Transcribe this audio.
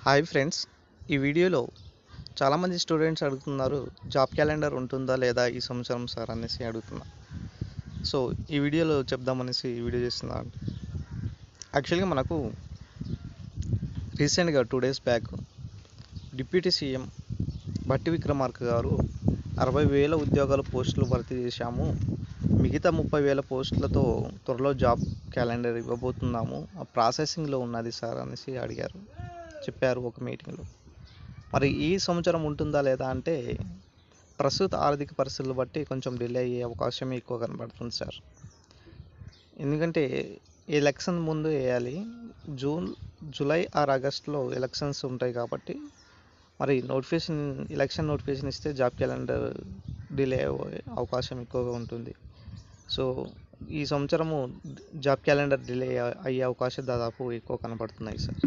Hi friends, ఈ వీడియోలో చాలామంది స్టూడెంట్స్ అడుగుతున్నారు, జాబ్ క్యాలెండర్ ఉంటుందా లేదా ఈ సంవత్సరం సార్ అనేసి అడుగుతున్నా. సో ఈ వీడియోలో చెప్దామనేసి ఈ వీడియో చేస్తున్నాను. యాక్చువల్గా మనకు రీసెంట్గా 2 days back deputy CM Bhatti Vikramarka గారు 60,000 ఉద్యోగాల పోస్టులు భర్తీ చేశాము, మిగతా 30,000 పోస్టులతో త్వరలో జాబ్ క్యాలెండర్ ఇవ్వబోతున్నాము, ఆ ప్రాసెసింగ్లో ఉన్నది సార్ అనేసి చెప్పారు ఒక మీటింగ్లో. మరి ఈ సంవత్సరం ఉంటుందా లేదా అంటే ప్రస్తుత ఆర్థిక పరిస్థితులు బట్టి కొంచెం డిలే అయ్యే అవకాశం ఎక్కువ కనబడుతుంది సార్. ఎందుకంటే ఎలక్షన్ ముందు వేయాలి, జూలై ఆర్ ఆగస్టులో ఎలక్షన్స్ ఉంటాయి కాబట్టి మరి ఎలక్షన్ నోటిఫికేషన్ ఇస్తే జాబ్ క్యాలెండర్ డిలే అయ్యే అవకాశం ఎక్కువగా ఉంటుంది. సో ఈ సంవత్సరము జాబ్ క్యాలెండర్ డిలే అయ్యే అవకాశం దాదాపు ఎక్కువ కనబడుతున్నాయి సార్.